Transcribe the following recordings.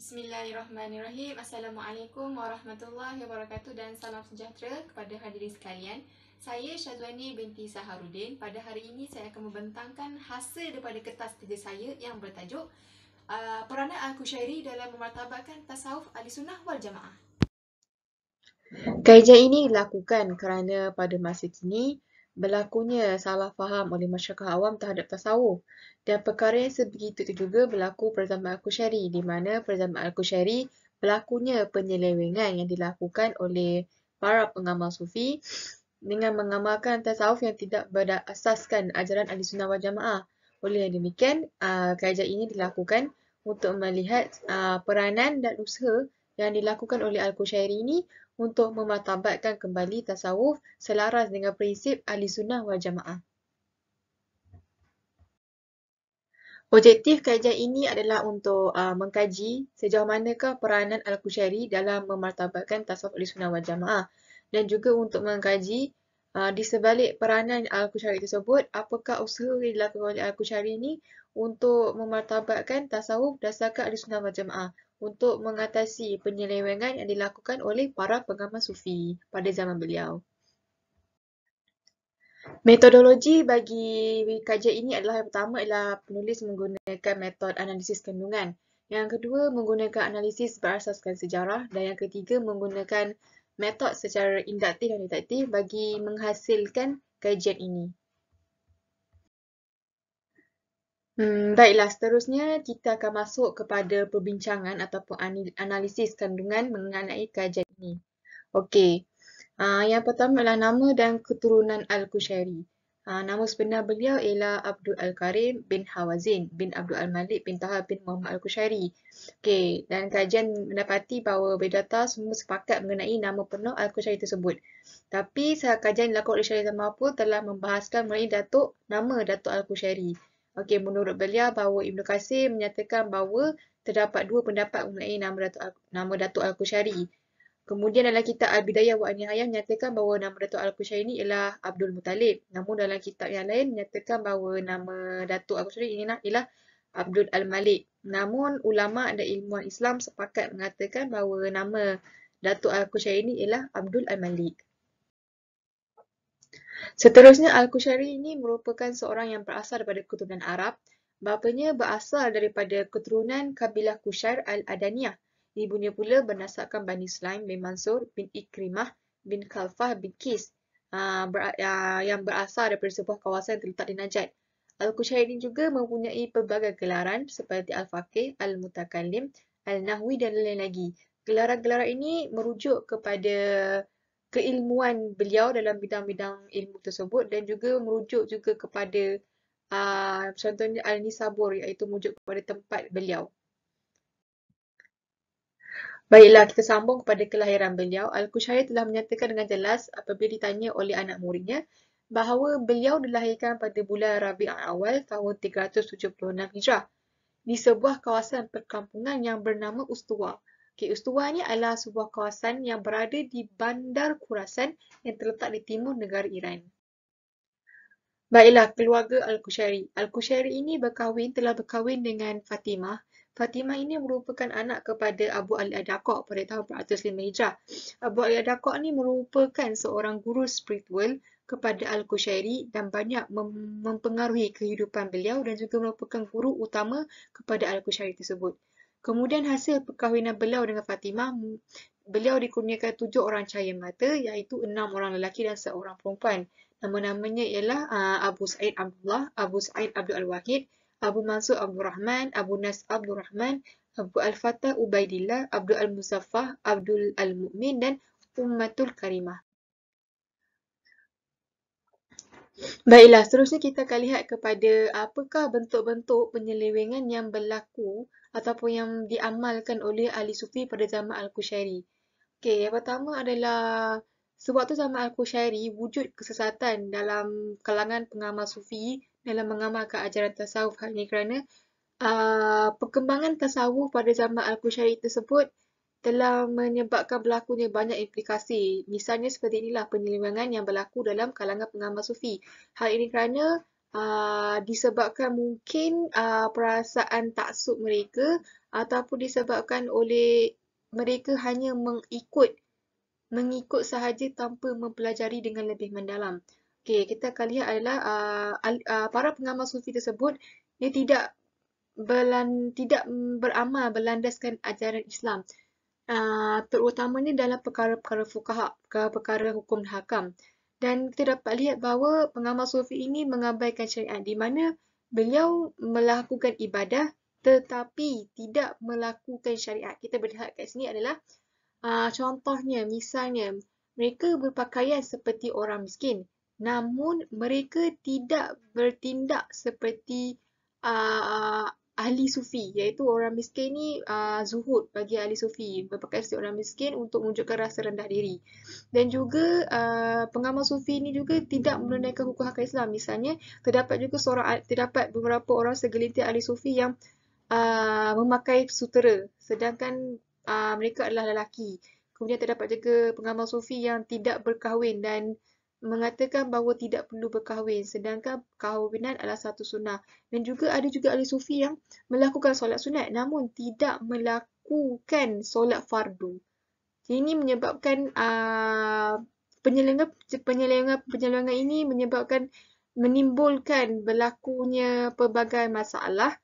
Bismillahirrahmanirrahim. Assalamualaikum warahmatullahi wabarakatuh dan salam sejahtera kepada hadirin sekalian. Saya Syazwani binti Saharudin. Pada hari ini saya akan membentangkan hasil daripada kertas kerja saya yang bertajuk Peranan Al-Qushairi dalam memartabatkan tasawuf Ahli-Sunnah wal Jamaah. Kajian ini dilakukan kerana pada masa kini berlakunya salah faham oleh masyarakat awam terhadap tasawuf, dan perkara yang sebegitu itu juga berlaku pada zaman Al-Qushairi, di mana pada zaman Al-Qushairi berlakunya penyelewengan yang dilakukan oleh para pengamal sufi dengan mengamalkan tasawuf yang tidak berasaskan ajaran Ahli-Sunnah wal Jamaah. Oleh yang demikian, kajian ini dilakukan untuk melihat peranan dan usaha yang dilakukan oleh Al-Qushairi ini untuk memartabatkan kembali tasawuf selaras dengan prinsip Ahli-Sunnah wal Jamaah. Objektif kajian ini adalah untuk mengkaji sejauh manakah peranan Al-Qushairi dalam memartabatkan tasawuf Ahli-Sunnah wal Jamaah, dan juga untuk mengkaji di sebalik peranan Al-Qushairi tersebut, apakah usaha yang dilakukan oleh Al-Qushairi ini untuk memartabatkan tasawuf dasarkan Ahli-Sunnah wal Jamaah untuk mengatasi penyelewengan yang dilakukan oleh para pengamal sufi pada zaman beliau. Metodologi bagi kajian ini adalah, yang pertama ialah penulis menggunakan metod analisis kandungan. Yang kedua menggunakan analisis berasaskan sejarah, dan yang ketiga menggunakan metod secara induktif dan deduktif bagi menghasilkan kajian ini. Baiklah, seterusnya kita akan masuk kepada perbincangan ataupun analisis kandungan mengenai kajian ini. Okey. Yang pertama adalah nama dan keturunan Al-Qushairi. Nama sebenar beliau ialah Abdul Al-Karim bin Hawazin bin Abdul Al-Malik bin Taha bin Muhammad Al-Qushairi. Okey, dan kajian mendapati bahawa berdata semua sepakat mengenai nama penuh Al-Qushairi tersebut. Tapi kajian dilakukan oleh Syarif Mahfuz telah membahaskan mengenai nama Datuk Al-Qushairi. Okey, menurut beliau bahawa Ibnu Katsir menyatakan bahawa terdapat dua pendapat mengenai nama Datuk Al-Qushairi. Kemudian dalam kitab Al-Bidayah wa An-Nihayah menyatakan bahawa nama Datuk Al-Qushairi ini ialah Abdul Muttalib. Namun dalam kitab yang lain menyatakan bahawa nama Datuk Al-Qushairi ini ialah Abdul Al-Malik. Namun ulama dan ilmuwan Islam sepakat mengatakan bahawa nama Datuk Al-Qushairi ini ialah Abdul Al-Malik. Seterusnya, Al-Qushairi ini merupakan seorang yang berasal daripada keturunan Arab. Bapanya berasal daripada keturunan kabilah Qushayr Al-Adaniyah. Ibunya pula bernasabkan Bani Sulaim bin Mansur bin Ikrimah bin Khalfah bin Qis yang berasal daripada sebuah kawasan yang terletak di Najd. Al-Qushairi ini juga mempunyai pelbagai gelaran seperti Al-Faqih, Al-Mutakallim, Al-Nahwi dan lain-lain lagi. Gelaran-gelaran ini merujuk kepada keilmuan beliau dalam bidang-bidang ilmu tersebut, dan juga merujuk juga kepada contohnya Al-Nisabur, iaitu merujuk kepada tempat beliau. Baiklah, kita sambung kepada kelahiran beliau. Al-Qushairi telah menyatakan dengan jelas apabila ditanya oleh anak muridnya bahawa beliau dilahirkan pada bulan Rabiul Awal tahun 376 Hijrah di sebuah kawasan perkampungan yang bernama Ustuwa. Okey, Ustuwa ni adalah sebuah kawasan yang berada di Bandar Khurasan yang terletak di timur negara Iran. Baiklah, keluarga Al-Qushairi. Al-Qushairi ini telah berkahwin dengan Fatimah. Fatimah ini merupakan anak kepada Abu Ali Ad-Daqa pada tahun 405 Hijrah. Abu Ali Ad-Daqa ini merupakan seorang guru spiritual kepada Al-Qushairi dan banyak mempengaruhi kehidupan beliau, dan juga merupakan guru utama kepada Al-Qushairi tersebut. Kemudian hasil perkahwinan beliau dengan Fatimah, beliau dikurniakan 7 orang cahaya mata, iaitu 6 orang lelaki dan seorang perempuan. Nama-namanya ialah Abu Sa'id Abdullah, Abu Sa'id Abdul Al-Wahid, Abu Mansur Abdul Rahman, Abu Nas Abdul Rahman, Abu Al-Fatah Ubaidillah, Abdul Al-Muzaffah, Abdul Al-Mu'min dan Ummatul Karimah. Baiklah, seterusnya kita akan lihat kepada apakah bentuk-bentuk penyelewengan yang berlaku ataupun yang diamalkan oleh ahli sufi pada zaman Al-Qushairi. Okey, yang pertama adalah sewaktu zaman Al-Qushairi wujud kesesatan dalam kalangan pengamal sufi dalam mengamalkan ajaran tasawuf. Hal ini kerana perkembangan tasawuf pada zaman Al-Qushairi tersebut telah menyebabkan berlakunya banyak implikasi. Misalnya seperti inilah penyelewengan yang berlaku dalam kalangan pengamal sufi. Hal ini kerana disebabkan mungkin perasaan taksub mereka ataupun disebabkan oleh mereka hanya mengikut sahaja tanpa mempelajari dengan lebih mendalam. Okey, kita akan lihat adalah para pengamal sufi tersebut dia tidak beramal berlandaskan ajaran Islam. Terutamanya dalam perkara-perkara fuqaha, perkara-perkara hukum dan hakam. Dan kita dapat lihat bahawa pengamal sufi ini mengabaikan syariat di mana beliau melakukan ibadah tetapi tidak melakukan syariat. Kita berlihat kat sini adalah contohnya, misalnya, mereka berpakaian seperti orang miskin, namun mereka tidak bertindak seperti ahli sufi, iaitu orang miskin ni zuhud bagi ahli sufi, berpakaian seperti orang miskin untuk menunjukkan rasa rendah diri. Dan juga pengamal sufi ini juga tidak menunaikan hukum hakam Islam. Misalnya, terdapat beberapa orang segelintir ahli sufi yang memakai sutera, sedangkan mereka adalah lelaki. Kemudian terdapat juga pengamal sufi yang tidak berkahwin dan mengatakan bahawa tidak perlu berkahwin, sedangkan kahwinan adalah satu sunnah. Dan juga ada juga ahli sufi yang melakukan solat sunat namun tidak melakukan solat fardu. Ini menyebabkan penyelewengan ini menimbulkan berlakunya pelbagai masalah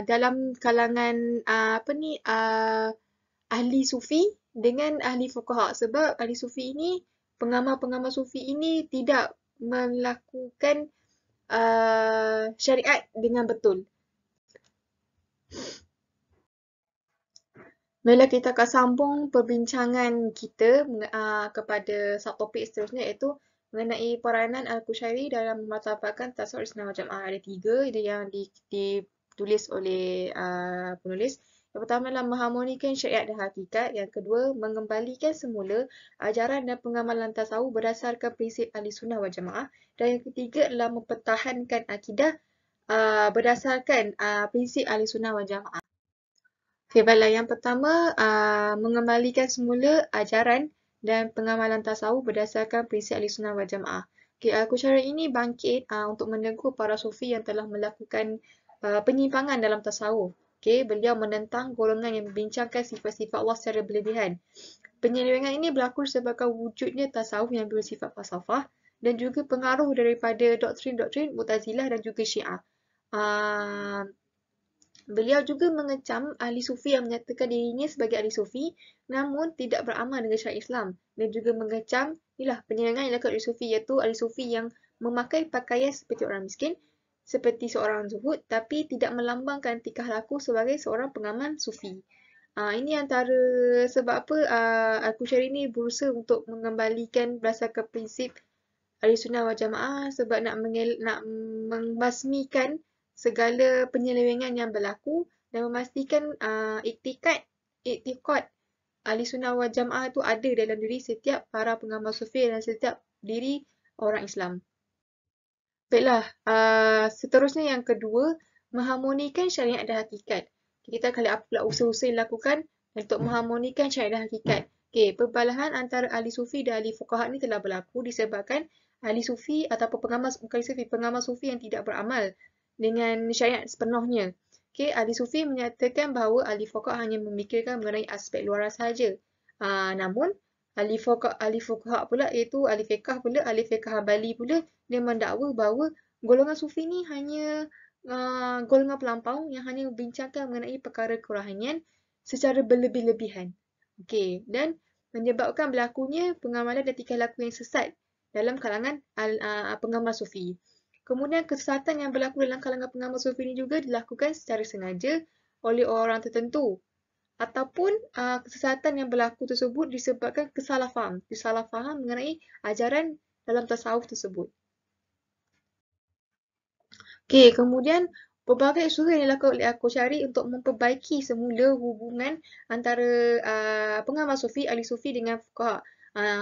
dalam kalangan ahli sufi dengan ahli fuqaha, sebab ahli sufi ini, pengamal-pengamal sufi ini tidak melakukan syariat dengan betul. Baiklah, kita akan sambung perbincangan kita kepada subtopik seterusnya, iaitu mengenai peranan Al-Qushayri dalam memartabatkan tasawuf Islam wal Jamaah. Ada 3 yang ditulis oleh penulis. Yang pertama adalah mengharmonikan syariat dan hakikat. Yang kedua, mengembalikan semula ajaran dan pengamalan tasawuf berdasarkan prinsip Ahli Sunnah wal Jamaah. Dan yang ketiga adalah mempertahankan akidah berdasarkan prinsip Ahli Sunnah wal Jamaah. Okey, baiklah. Yang pertama, mengembalikan semula ajaran dan pengamalan tasawuf berdasarkan prinsip Ahlussunnah wal Jamaah. Okey, Al-Qushayri ini bangkit untuk menegur para sufi yang telah melakukan penyimpangan dalam tasawuf. Okey, beliau menentang golongan yang membincangkan sifat-sifat Allah secara berlebihan. Penyelewengan ini berlaku disebabkan wujudnya tasawuf yang bersifat falsafah dan juga pengaruh daripada doktrin-doktrin Mu'tazilah dan juga Syiah. Beliau juga mengecam ahli sufi yang menyatakan dirinya sebagai ahli sufi namun tidak beramal dengan syariat Islam, dan juga mengecam penyelewengan yang dilakukan ahli sufi, iaitu ahli sufi yang memakai pakaian seperti orang miskin, seperti seorang zuhud, tapi tidak melambangkan tingkah laku sebagai seorang pengamal sufi. Ini antara sebab apa Al-Qushayri ini berusaha untuk mengembalikan berdasarkan prinsip Ahlussunnah wal Jamaah, sebab nak membasmikan segala penyelewengan yang berlaku dan memastikan iktikad Ahlussunnah wal Jamaah itu ada dalam diri setiap para pengamal sufi dan setiap diri orang Islam. Baiklah, seterusnya yang kedua, mengharmonikan syariat dan hakikat. Kita akan lihat apa pula usaha-usaha yang dilakukan untuk mengharmonikan syariat dan hakikat. Okey, perbalahan antara ahli sufi dan ahli fuqaha ini telah berlaku disebabkan ahli sufi ataupun pengamal sufi yang tidak beramal dengan syariat sepenuhnya. Okey, ahli sufi menyatakan bahawa ahli fuqaha hanya memikirkan mengenai aspek luaran sahaja. Namun ahli fuqaha pula, iaitu ahli fiqh pula, ahli fiqh Hambali pula, dia mendakwa bahawa golongan sufi ni hanya golongan pelampau yang hanya membincangkan mengenai perkara kerohanian secara berlebih-lebihan. Okey, dan menyebabkan berlakunya pengamalan dan tingkah laku yang sesat dalam kalangan pengamal sufi. Kemudian kesesatan yang berlaku dalam kalangan pengamal sufi ini juga dilakukan secara sengaja oleh orang tertentu, ataupun kesesatan yang berlaku tersebut disebabkan kesalahfaham mengenai ajaran dalam tasawuf tersebut. Okey, kemudian pelbagai usaha yang dilakukan oleh Al-Qushayri untuk memperbaiki semula hubungan antara pengamal sufi, ahli sufi dengan fuqaha.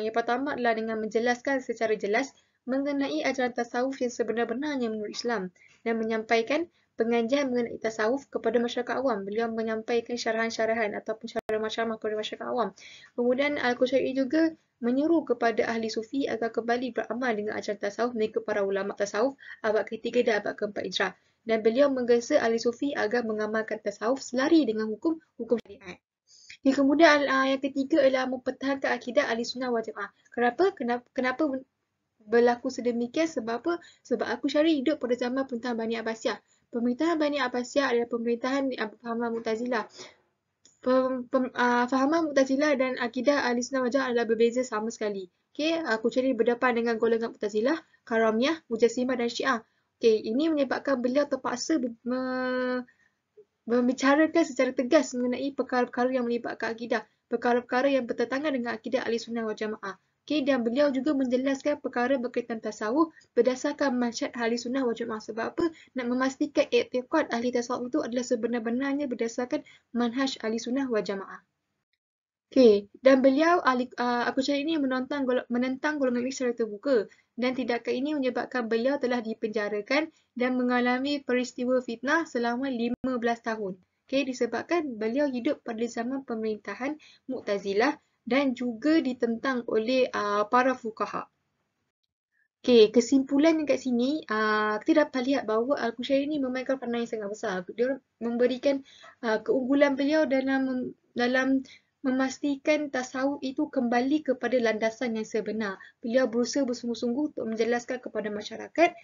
Yang pertama adalah dengan menjelaskan secara jelas mengenai ajaran tasawuf yang sebenar-benarnya menurut Islam dan menyampaikan pengajian mengenai tasawuf kepada masyarakat awam. Beliau menyampaikan syarahan-syarahan ataupun syarah macam kepada masyarakat awam. Kemudian Al-Qushayri juga menyeru kepada ahli sufi agar kembali beramal dengan ajaran tasawuf mengikut para ulama tasawuf abad ke-3 dan abad ke-4 Hijrah. Dan beliau menggesa ahli sufi agar mengamalkan tasawuf selari dengan hukum syariat. Kemudian yang ketiga adalah mempertahankan akidah ahli sunnah wal jamaah. Kenapa berlaku sedemikian? Sebab apa? Sebab Al-Qushayri hidup pada zaman pemerintahan Bani Abbasiyah. Pemerintahan Bani Abbasiyah adalah pemerintahan fahaman Mu'tazilah. Fahaman Mu'tazilah dan akidah ahli sunnah wal jamaah adalah berbeza sama sekali. Al-Qushayri berdepan dengan golongan Mu'tazilah, Karamiyah, Mujassimah dan Syiah. Ini menyebabkan beliau terpaksa membicarakan secara tegas mengenai perkara-perkara yang melibatkan akidah, perkara-perkara yang bertentangan dengan akidah ahli sunnah wal jamaah. Dan beliau juga menjelaskan perkara berkaitan tasawuf berdasarkan manhaj ahli sunnah wal jamaah. Sebab apa? Nak memastikan i'tiqad ahli tasawuf itu adalah sebenar-benarnya berdasarkan manhaj ahli sunnah wal jamaah. Dan beliau Al-Qushayri ini menentang golongan ini secara terbuka, dan tindakan ini menyebabkan beliau telah dipenjarakan dan mengalami peristiwa fitnah selama 15 tahun. Disebabkan beliau hidup pada zaman pemerintahan Mu'tazilah dan juga ditentang oleh para fuqaha. Kesimpulan kat sini, kita dapat lihat bahawa Al-Qushayri ini memainkan peranan yang sangat besar. Dia memberikan keunggulan beliau dalam memastikan tasawuf itu kembali kepada landasan yang sebenar. Beliau berusaha bersungguh-sungguh untuk menjelaskan kepada masyarakat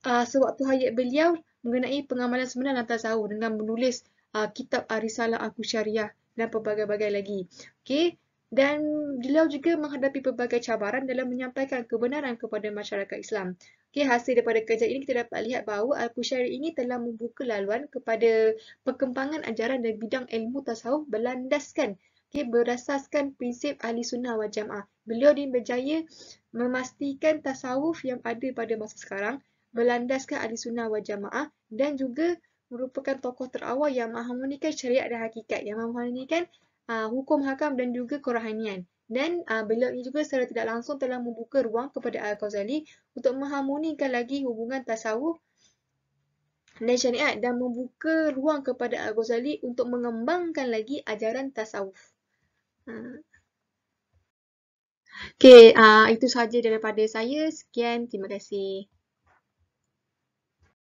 sewaktu hayat beliau mengenai pengamalan sebenar dalam tasawuf dengan menulis kitab Risalah Al-Qushayriah dan pelbagai-bagai lagi. Dan beliau juga menghadapi pelbagai cabaran dalam menyampaikan kebenaran kepada masyarakat Islam. Hasil daripada kerja ini kita dapat lihat bahawa Al-Qushayri ini telah membuka laluan kepada perkembangan ajaran dan bidang ilmu tasawuf berlandaskan berasaskan prinsip ahli sunnah wal jamaah. Beliau berjaya memastikan tasawuf yang ada pada masa sekarang berlandaskan ahli sunnah wal jamaah dan juga merupakan tokoh terawal yang mengharmonikan syariat dan hakikat, yang mengharmonikan hukum hakam dan juga kerohanian. Dan beliau ini juga secara tidak langsung telah membuka ruang kepada Al-Ghazali untuk mengharmonikan lagi hubungan tasawuf dan syariat dan membuka ruang kepada Al-Ghazali untuk mengembangkan lagi ajaran tasawuf. Itu sahaja daripada saya. Sekian, terima kasih.